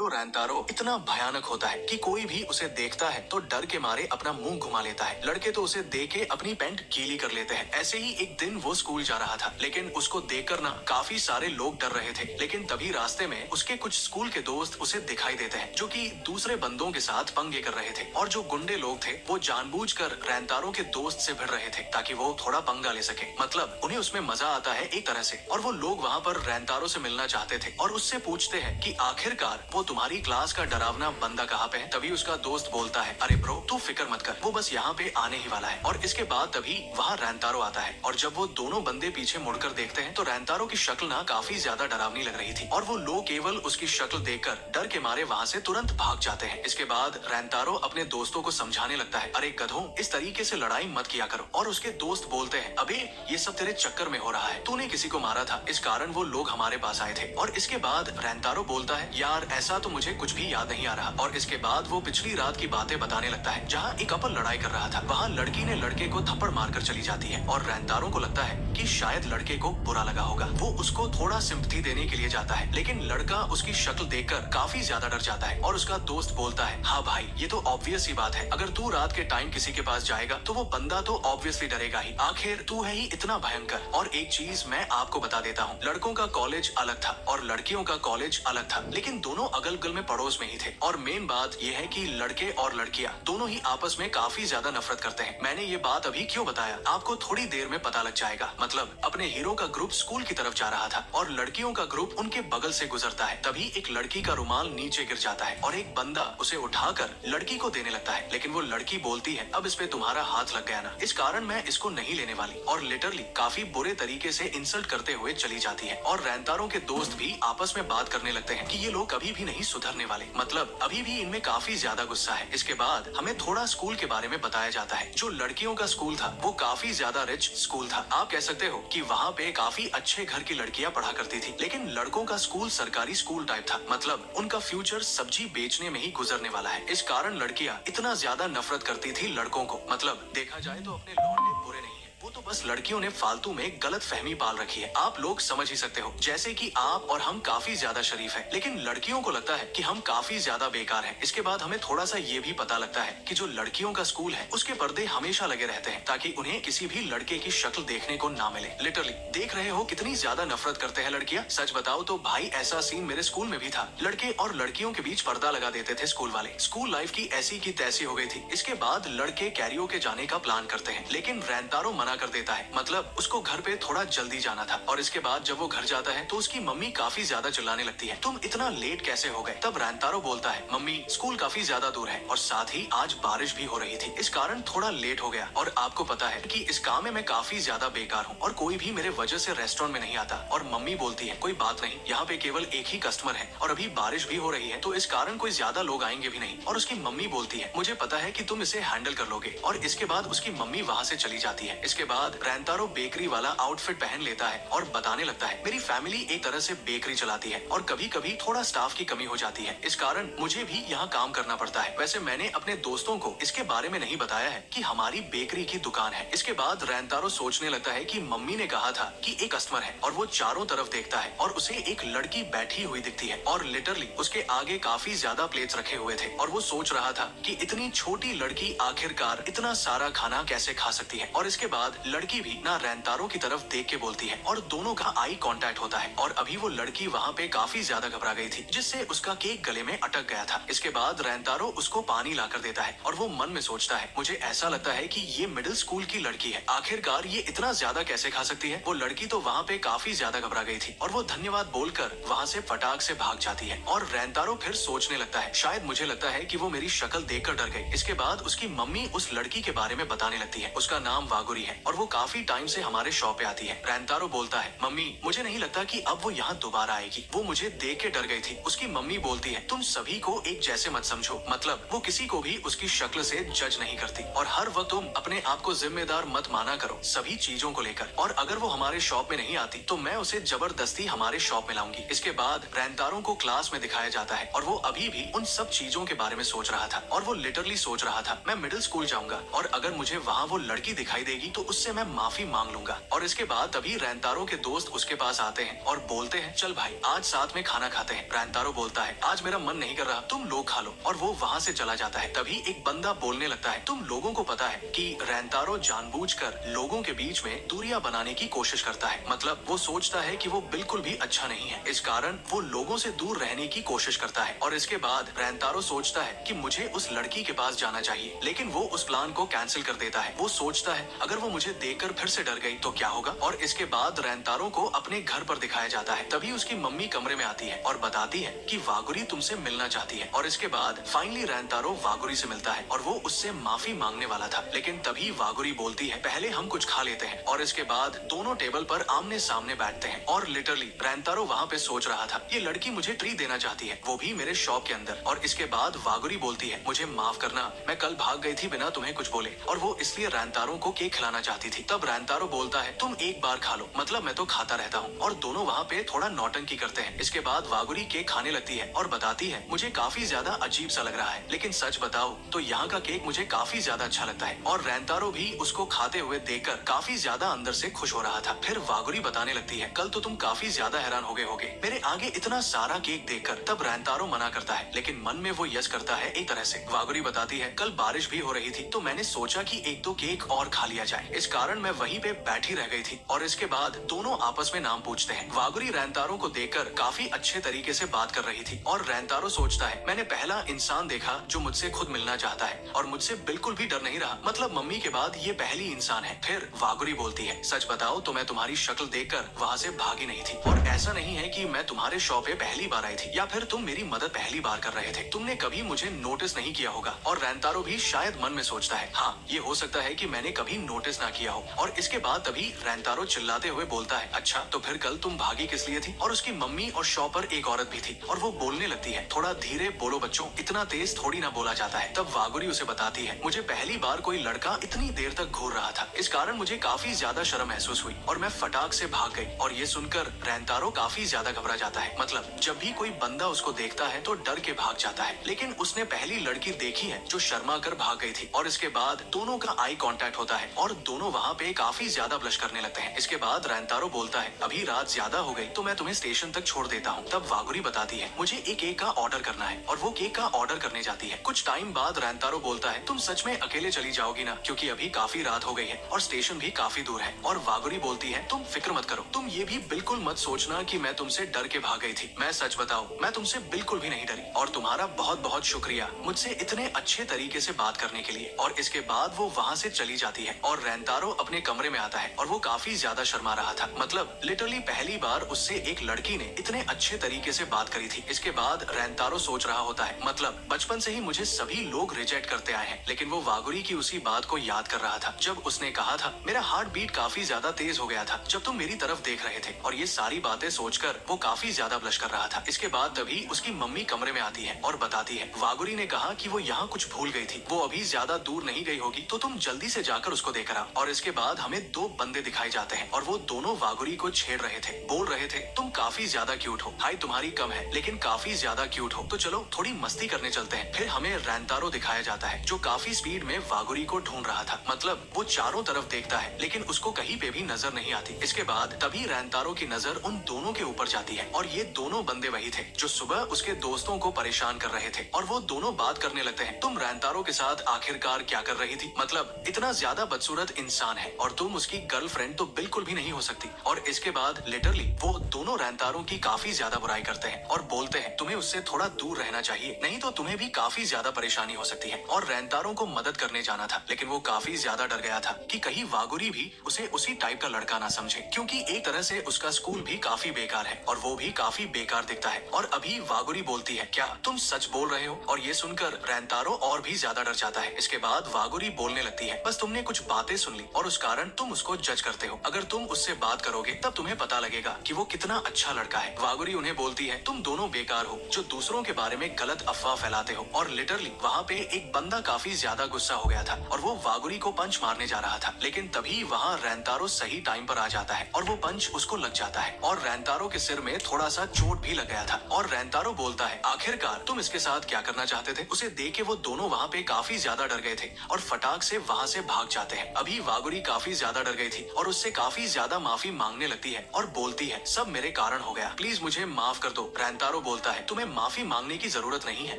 Hero रैंतारो इतना भयानक होता है कि कोई भी उसे देखता है तो डर के मारे अपना मुंह घुमा लेता है। लड़के तो उसे देख के अपनी पैंट गीली कर लेते हैं। ऐसे ही एक दिन वो स्कूल जा रहा था, लेकिन उसको देखकर ना काफी सारे लोग डर रहे थे। लेकिन तभी रास्ते में उसके कुछ स्कूल के दोस्त उसे दिखाई देते हैं, जो कि दूसरे बंदों के साथ पंगे कर रहे थे। और जो गुंडे लोग थे वो जानबूझकर रैंतारो के दोस्त से भिड़ रहे थे ताकि वो थोड़ा पंगा ले सके। मतलब उन्हें उसमें मजा आता है एक तरह से। और वो लोग वहाँ पर रैंतारो से मिलना चाहते थे और उससे पूछते हैं कि आखिरकार वो तुम्हारी क्लास का डरावना बंदा कहाँ पे है। तभी उसका दोस्त बोलता है, अरे ब्रो तू फिक्र मत कर, वो बस यहाँ पे आने ही वाला है। और इसके बाद तभी वहाँ रैंतारो आता है और जब वो दोनों बंदे पीछे मुड़कर देखते हैं तो रैंतारो की शक्ल ना काफी ज्यादा डरावनी लग रही थी और वो लोग केवल उसकी शक्ल देखकर डर के मारे वहाँ से तुरंत भाग जाते हैं। इसके बाद रैंतारो अपने दोस्तों को समझाने लगता है, अरे गधों इस तरीके से लड़ाई मत किया करो। और उसके दोस्त बोलते हैं, अबे ये सब तेरे चक्कर में हो रहा है, तूने किसी को मारा था, इस कारण वो लोग हमारे पास आए थे। और इसके बाद रैंतारो बोलता है, यार ऐसा तो मुझे कुछ भी याद नहीं आ रहा। और इसके बाद वो पिछली रात की बातें बताने लगता है जहाँ एक कपल लड़ाई कर रहा था। वहाँ लड़की ने लड़के को थप्पड़ मारकर चली जाती है और रैंतारो को लगता है कि शायद लड़के को बुरा लगा होगा। वो उसको थोड़ा सिंपैथी देने के लिए जाता है, लेकिन लड़का उसकी शक्ल देखकर काफी ज्यादा डर जाता है। और उसका दोस्त बोलता है, हाँ भाई ये तो ऑब्वियस सी बात है, अगर तू रात के टाइम किसी के पास जाएगा तो वो बंदा तो ऑब्वियसली डरेगा ही, आखिर तू है ही इतना भयंकर। और एक चीज मैं आपको बता देता हूँ, लड़कों का कॉलेज अलग था और लड़कियों का कॉलेज अलग था, लेकिन दोनों अगल बगल में पड़ोस में ही थे। और मेन बात ये है कि लड़के और लड़कियां दोनों ही आपस में काफी ज्यादा नफरत करते हैं। मैंने ये बात अभी क्यों बताया आपको थोड़ी देर में पता लग जाएगा। मतलब अपने हीरो का ग्रुप स्कूल की तरफ जा रहा था और लड़कियों का ग्रुप उनके बगल से गुजरता है। तभी एक लड़की का रुमाल नीचे गिर जाता है और एक बंदा उसे उठाकर लड़की को देने लगता है, लेकिन वो लड़की बोलती है, अब इस पे तुम्हारा हाथ लग गया ना, इस कारण मैं इसको नहीं लेने वाली। और लिटरली काफी बुरे तरीके से इंसल्ट करते हुए चली जाती है। और रैंतारो के दोस्त भी आपस में बात करने लगते हैं कि ये लोग कभी भी नहीं सुधरने वाले, मतलब अभी भी इनमें काफी ज्यादा गुस्सा है। इसके बाद हमें थोड़ा स्कूल के बारे में बताया जाता है। जो लड़कियों का स्कूल था वो काफी ज्यादा रिच स्कूल था। आप कह सकते हो कि वहाँ पे काफी अच्छे घर की लड़कियां पढ़ा करती थी, लेकिन लड़कों का स्कूल सरकारी स्कूल टाइप था। मतलब उनका फ्यूचर सब्जी बेचने में ही गुजरने वाला है। इस कारण लड़कियां इतना ज्यादा नफरत करती थी लड़कों को। मतलब देखा जाए तो अपने लौंडे बुरे नहीं है, वो तो बस लड़कियों ने फालतू में गलत फहमी पाल रखी है। आप लोग समझ ही सकते हो, जैसे कि आप और हम काफी ज्यादा शरीफ हैं, लेकिन लड़कियों को लगता है कि हम काफी ज्यादा बेकार हैं। इसके बाद हमें थोड़ा सा ये भी पता लगता है कि जो लड़कियों का स्कूल है उसके पर्दे हमेशा लगे रहते हैं ताकि उन्हें किसी भी लड़के की शक्ल देखने को ना मिले। लिटरली देख रहे हो कितनी ज्यादा नफरत करते हैं लड़कियां। सच बताओ तो भाई ऐसा सीन मेरे स्कूल में भी था। लड़के और लड़कियों के बीच पर्दा लगा देते थे स्कूल वाले। स्कूल लाइफ की ऐसी की तैसी हो गई थी। इसके बाद लड़के कैरियोके जाने का प्लान करते हैं, लेकिन रैंतारो मना कर देता है। मतलब उसको घर पे थोड़ा जल्दी जाना था। और इसके बाद जब वो घर जाता है तो उसकी मम्मी काफी ज्यादा चिल्लाने लगती है, तुम इतना लेट कैसे हो गए। तब रैंतारो बोलता है, मम्मी स्कूल काफी ज्यादा दूर है और साथ ही आज बारिश भी हो रही थी, इस कारण थोड़ा लेट हो गया। और आपको पता है कि इस काम में मैं काफी ज्यादा बेकार हूँ और कोई भी मेरे वजह से रेस्टोरेंट में नहीं आता। और मम्मी बोलती है, कोई बात नहीं, यहाँ पे केवल एक ही कस्टमर है और अभी बारिश भी हो रही है तो इस कारण कोई ज्यादा लोग आएंगे भी नहीं। और उसकी मम्मी बोलती है, मुझे पता है कि तुम इसे हैंडल कर लोगे। और इसके बाद उसकी मम्मी वहाँ से चली जाती है। इसके बाद रैंतारो बेकरी वाला आउटफिट पहन लेता है और बताने लगता है, मेरी फैमिली एक तरह से बेकरी चलाती है और कभी कभी थोड़ा स्टाफ की कमी हो जाती है, इस कारण मुझे भी यहाँ काम करना पड़ता है। वैसे मैंने अपने दोस्तों को इसके बारे में नहीं बताया है कि हमारी बेकरी की दुकान है। इसके बाद रैंतारो सोचने लगता है कि मम्मी ने कहा था कि एक कस्टमर है और वो चारों तरफ देखता है और उसे एक लड़की बैठी हुई दिखती है और लिटरली उसके आगे काफी ज्यादा प्लेट्स रखे हुए थे। और वो सोच रहा था कि इतनी छोटी लड़की आखिरकार इतना सारा खाना कैसे खा सकती है। और इसके बाद लड़की भी ना रैंतारो की तरफ देख के बोलती है और दोनों का आई कांटेक्ट होता है। और अभी वो लड़की वहाँ पे काफी ज्यादा घबरा गई थी, जिससे उसका केक गले में अटक गया था। इसके बाद रैंतारो उसको पानी ला कर देता है और वो मन में सोचता है, मुझे ऐसा लगता है कि ये मिडिल स्कूल की लड़की है, आखिरकार ये इतना ज्यादा कैसे खा सकती है। वो लड़की तो वहाँ पे काफी ज्यादा घबरा गई थी और वो धन्यवाद बोलकर वहाँ से फटाक से भाग जाती है। और रैंतारो फिर सोचने लगता है, शायद मुझे लगता है कि वो मेरी शक्ल देखकर डर गई। इसके बाद उसकी मम्मी उस लड़की के बारे में बताने लगती है, उसका नाम वागुरी है और वो काफी टाइम से हमारे शॉप पे आती है। रैंतारो बोलता है, मम्मी मुझे नहीं लगता कि अब वो यहाँ दोबारा आएगी, वो मुझे देख के डर गई थी। उसकी मम्मी बोलती है, तुम सभी को एक जैसे मत समझो, मतलब वो किसी को भी उसकी शक्ल से जज नहीं करती और हर वक्त तुम अपने आप को जिम्मेदार मत माना करो सभी चीजों को लेकर। और अगर वो हमारे शॉप में नहीं आती तो मैं उसे जबरदस्ती हमारे शॉप में लाऊंगी। इसके बाद रैंतारो को क्लास में दिखाया जाता है और वो अभी भी उन सब चीजों के बारे में सोच रहा था और वो लिटरली सोच रहा था, मैं मिडिल स्कूल जाऊंगा और अगर मुझे वहाँ वो लड़की दिखाई देगी तो उससे मैं माफी मांग लूंगा। और इसके बाद तभी रैंतारो के दोस्त उसके पास आते हैं और बोलते हैं चल भाई आज साथ में खाना खाते हैं। रैंतारो बोलता है आज मेरा मन नहीं कर रहा, तुम लोग खा लो, और वो वहाँ से चला जाता है। तभी एक बंदा बोलने लगता है तुम लोगों को पता है कि रैंतारो जानबूझकर लोगों के बीच में दूरियां बनाने की कोशिश करता है। मतलब वो सोचता है कि वो बिल्कुल भी अच्छा नहीं है, इस कारण वो लोगों से दूर रहने की कोशिश करता है। और इसके बाद रैंतारो सोचता है कि मुझे उस लड़की के पास जाना चाहिए, लेकिन वो उस प्लान को कैंसिल कर देता है। वो सोचता है अगर वो मुझे देखकर फिर से डर गई तो क्या होगा। और इसके बाद रैंतारो को अपने घर पर दिखाया जाता है। तभी उसकी मम्मी कमरे में आती है और बताती है कि वागुरी तुमसे मिलना चाहती है। और इसके बाद फाइनली रैंतारो वागुरी से मिलता है और वो उससे माफी मांगने वाला था, लेकिन तभी वागुरी बोलती है पहले हम कुछ खा लेते हैं। और इसके बाद दोनों टेबल पर आमने सामने बैठते हैं। और लिटरली रैंतारो वहाँ पे सोच रहा था ये लड़की मुझे ट्रीट देना चाहती है, वो भी मेरे शॉप के अंदर। और इसके बाद वागुरी बोलती है मुझे माफ करना, मैं कल भाग गई थी बिना तुम्हें कुछ बोले, और वो इसलिए रैंतारो को केक खिलाना चाहती थी। तब रैंतारो बोलता है तुम एक बार खा लो, मतलब मैं तो खाता रहता हूँ। और दोनों वहाँ पे थोड़ा नौटंकी करते हैं। इसके बाद वागुरी केक खाने लगती है और बताती है मुझे काफी ज्यादा अजीब सा लग रहा है, लेकिन सच बताओ तो यहाँ का केक मुझे काफी ज्यादा अच्छा लगता है। और रैंतारो भी उसको खाते हुए देखकर काफी ज्यादा अंदर से खुश हो रहा था। फिर वागुरी बताने लगती है कल तो तुम काफी ज्यादा हैरान हो गए होगे मेरे आगे इतना सारा केक देखकर। तब रैंतारो मना करता है, लेकिन मन में वो यस करता है एक तरह से। वागुरी बताती है कल बारिश भी हो रही थी तो मैंने सोचा कि एक दो केक और खा लिया जाए, इस कारण मैं वहीं पे बैठी रह गई थी। और इसके बाद दोनों आपस में नाम पूछते हैं। वागुरी रैंतारो को देखकर काफी अच्छे तरीके से बात कर रही थी और रैंतारो सोचता है मैंने पहला इंसान देखा जो मुझसे खुद मिलना चाहता है और मुझसे बिल्कुल भी डर नहीं रहा, मतलब मम्मी के बाद ये पहली इंसान है। फिर वागुरी बोलती है सच बताओ तो मैं तुम्हारी शक्ल देखकर वहाँ से भागी नहीं थी, और ऐसा नहीं है कि मैं तुम्हारे शॉप पे पहली बार आई थी या फिर तुम मेरी मदद पहली बार कर रहे थे, तुमने कभी मुझे नोटिस नहीं किया होगा। और रैंतारो भी शायद मन में सोचता है हाँ ये हो सकता है कि मैंने कभी नोटिस ना किया हो। और इसके बाद तभी रैंतारो चिल्लाते हुए बोलता है अच्छा तो फिर कल तुम भागी किस लिए थी। और उसकी मम्मी और शॉप पर एक औरत भी थी और वो बोलने लगती है थोड़ा धीरे बोलो बच्चों, इतना तेज थोड़ी ना बोला जाता है। तब वागुरी उसे बताती है मुझे पहली बार कोई लड़का इतनी देर तक घूर रहा था, इस कारण मुझे काफी ज्यादा शर्म महसूस हुई और मैं फटाक से भाग गई। और ये सुनकर रैंतारो काफी ज्यादा घबरा जाता है, मतलब जब भी कोई बंदा उसको देखता है तो डर के भाग जाता है, लेकिन उसने पहली लड़की देखी है जो शर्मा कर भाग गई थी। और इसके बाद दोनों का आई कांटेक्ट होता है और दोनों वहाँ पे काफी ज्यादा ब्लश करने लगते हैं। इसके बाद रैंतारो बोलता है अभी रात ज्यादा हो गई तो मैं तुम्हें स्टेशन तक छोड़ देता हूँ। तब वागुरी बताती है मुझे एक केक का ऑर्डर करना है, और वो केक का ऑर्डर करने जाती है। कुछ टाइम बाद रैंतारो बोलता है तुम सच में अकेले चली जाओगी ना, क्योंकि अभी काफी रात हो गई है और स्टेशन भी काफी दूर है। और वागुरी बोलती है तुम फिक्र मत करो, तुम ये भी बिल्कुल मत सोचना कि मैं तुमसे डर के भाग गई थी, मैं सच बताऊं मैं तुमसे बिल्कुल भी नहीं डरी, और तुम्हारा बहुत बहुत शुक्रिया मुझसे इतने अच्छे तरीके से बात करने के लिए। और इसके बाद वो वहाँ से चली जाती है और रैंतारो अपने कमरे में आता है और वो काफी ज्यादा शर्मा रहा था, मतलब लिटरली पहली बार उससे एक लड़की ने इतने अच्छे तरीके से बात करी थी। इसके बाद रैंतारो सोच रहा होता है मतलब बचपन से ही मुझे सभी लोग रिजेक्ट करते आए हैं, लेकिन वो वागुरी की उसी बात को याद कर रहा था जब उसने कहा था मेरा हार्ट बीट काफी ज्यादा तेज हो गया था जब तुम मेरी तरफ देख रहे थे। और ये सारी बातें सोचकर वो काफी ज्यादा ब्लश कर रहा था। इसके बाद तभी उसकी मम्मी कमरे में आती है और बताती है वागुरी ने कहा कि वो यहाँ कुछ भूल गई थी, वो अभी ज्यादा दूर नहीं गई होगी तो तुम जल्दी से जाकर उसको देख रहा। और इसके बाद हमें दो बंदे दिखाए जाते हैं और वो दोनों वागुरी को छेड़ रहे थे, बोल रहे थे तुम काफी ज्यादा क्यूट हो, हाइट तुम्हारी कम है लेकिन काफी ज्यादा क्यूट हो, तो चलो थोड़ी मस्ती करने चलते हैं। फिर हमें रैंतारो दिखाया जाता है जो काफी स्पीड में वागुरी को ढूंढ रहा था, मतलब वो चारों तरफ देखता है लेकिन उसको कहीं पे भी नजर नहीं आती। इसके बाद तभी रैंतारो की नजर उन दोनों के ऊपर जाती है और ये दोनों बंदे वही थे जो सुबह उसके दोस्तों को परेशान कर रहे थे। और वो दोनों बात करने लगते हैं तुम रैंतारो के साथ आखिरकार क्या कर रही थी, मतलब इतना ज्यादा बदसूरत इंसान है और तुम उसकी गर्लफ्रेंड तो बिल्कुल भी नहीं हो सकती। और इसके बाद लिटरली वो दोनों रैंतारो की काफी ज्यादा बुराई करते हैं और बोलते हैं तुम्हें उससे थोड़ा दूर रहना चाहिए, नहीं तो तुम्हें भी काफी ज्यादा परेशानी हो सकती है। और रैंतारो को मदद करने जाना था लेकिन वो काफी ज्यादा डर गया था कि कहीं वागुरी भी उसे उसी टाइप का लड़का ना समझे, क्योंकि एक तरह से उसका स्कूल भी काफी बेकार है और वो भी काफी बेकार दिखता है। और अभी वागुरी बोलती है क्या तुम सच बोल रहे हो, और ये सुनकर रैंतारो और भी ज्यादा डर जाता है। इसके बाद वागुरी बोलने लगती है बस तुमने कुछ बातें सुन ली और उस कारण तुम उसको जज करते हो, अगर तुम उससे बात करोगे तब तुम्हें पता लगेगा कि वो कितना अच्छा लड़का है। वागुरी उन्हें बोलती है तुम दोनों बेकार हो जो दूसरों के बारे में गलत अफवाह फैलाते हो। और लिटरली वहाँ पे एक बंदा काफी ज्यादा गुस्सा हो गया था और वो वागुरी को पंच मारने जा रहा था, लेकिन तभी वहाँ रैंतारो सही टाइम पर आ जाता है और वो पंच उसको लग जाता है और रैंतारो के सिर में थोड़ा सा चोट भी लग गया था। और रैंतारो बोलता है आखिरकार तुम इसके साथ क्या करना चाहते थे। उसे देख के वो दोनों वहाँ पे काफी ज्यादा डर गए थे और फटाक से वहाँ से भाग जाते हैं। अभी वागुरी काफी ज्यादा डर गई थी और उससे काफी ज्यादा माफी मांगने लगती है और बोलती है, सब मेरे कारण हो गया, प्लीज मुझे माफ कर दो। रेंतारो बोलता है, तुम्हें माफी मांगने की जरूरत नहीं है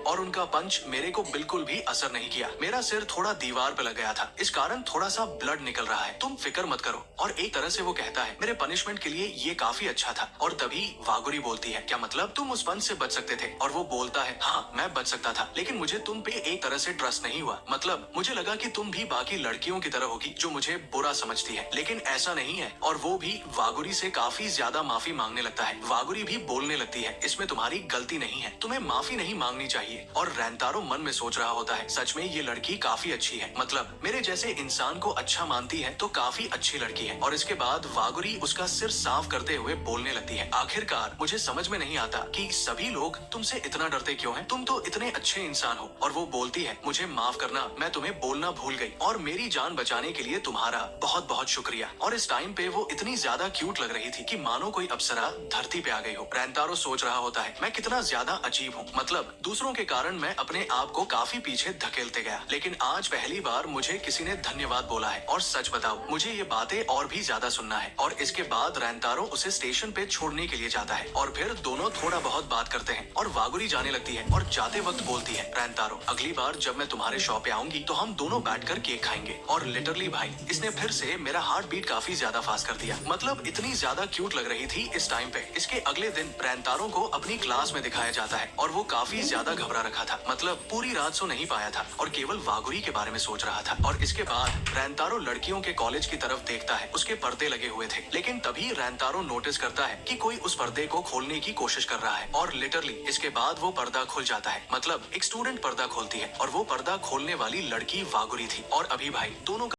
और उनका पंच मेरे को बिल्कुल भी असर नहीं किया। मेरा सिर थोड़ा दीवार पे लग गया था, इस कारण थोड़ा सा ब्लड निकल रहा है, तुम फिक्र मत करो। और एक तरह से वो कहता है, मेरे पनिशमेंट के लिए ये काफी अच्छा था। और तभी वागुरी बोलती है, क्या मतलब, तुम उस पंच से बच सकते थे? और वो बोलता है, हाँ मैं बच सकता था, लेकिन मुझे तुम पे एक तरह से ट्रस्ट नहीं हुआ। मतलब मुझे लगा कि तुम भी बाकी लड़कियों की तरह होगी जो मुझे बुरा समझती है, लेकिन ऐसा नहीं है। और वो भी वागुरी से काफी ज्यादा माफी मांगने लगता है। वागुरी भी बोलने लगती है, इसमें तुम्हारी गलती नहीं है, तुम्हें माफी नहीं मांगनी चाहिए। और रेंतारो मन में सोच रहा होता है, सच में ये लड़की काफी अच्छी है, मतलब मेरे जैसे इंसान को अच्छा मानती है तो काफी अच्छी लड़की है। और इसके बाद वागुरी उसका सिर साफ करते हुए बोलने लगती है, आखिरकार मुझे समझ में नहीं आता कि सभी लोग तुमसे इतना डरते क्यों हैं? तुम तो इतने अच्छे इंसान हो। और वो बोलती है, मुझे माफ करना, मैं तुम्हें बोलना भूल गई और मेरी जान बचाने के लिए तुम्हारा बहुत बहुत शुक्रिया। और इस टाइम पे वो इतनी ज्यादा क्यूट लग रही थी कि मानो कोई अप्सरा धरती पे आ गई हो। रेंतारो सोच रहा होता है, मैं कितना ज्यादा अजीब हूँ, मतलब दूसरों के कारण मैं अपने आप को काफी पीछे धकेलते गया, लेकिन आज पहली बार मुझे किसी ने धन्यवाद बोला है। और सच बताओ, मुझे ये बातें और भी ज्यादा सुनना है। और इसके बाद रेंतारो उसे स्टेशन पे छोड़ने के लिए जाता है और फिर दोनों थोड़ा बहुत बात करते हैं। और वागुरी जाने लगती है और जाते वक्त बोलती है, रेंतारो अगली बार जब मैं तुम्हारे शॉप पे आऊंगी तो हम दोनों बैठकर केक खाएंगे। और लिटरली भाई, इसने फिर से मेरा हार्ट बीट काफी ज्यादा फास्ट कर दिया, मतलब इतनी ज्यादा क्यूट लग रही थी इस टाइम पे। इसके अगले दिन रेंतारो को अपनी क्लास में दिखाया जाता है और वो काफी ज्यादा घबरा रखा था, मतलब पूरी रात सो नहीं पाया था और केवल वागुरी के बारे में सोच रहा था। और इसके बाद रेंतारो लड़कियों के कॉलेज की तरफ देखता है, उसके पर्दे लगे हुए थे, लेकिन तभी रेंतारो नोटिस करता है कि कोई उस पर्दे को खोलने की कोशिश कर रहा है। और लिटरली इसके बाद वो पर्दा खुल जाता है, मतलब एक स्टूडेंट पर्दा खोलती है और वो पर्दा खोलने वाली लड़की वागुरी थी। और अभी भाई दोनों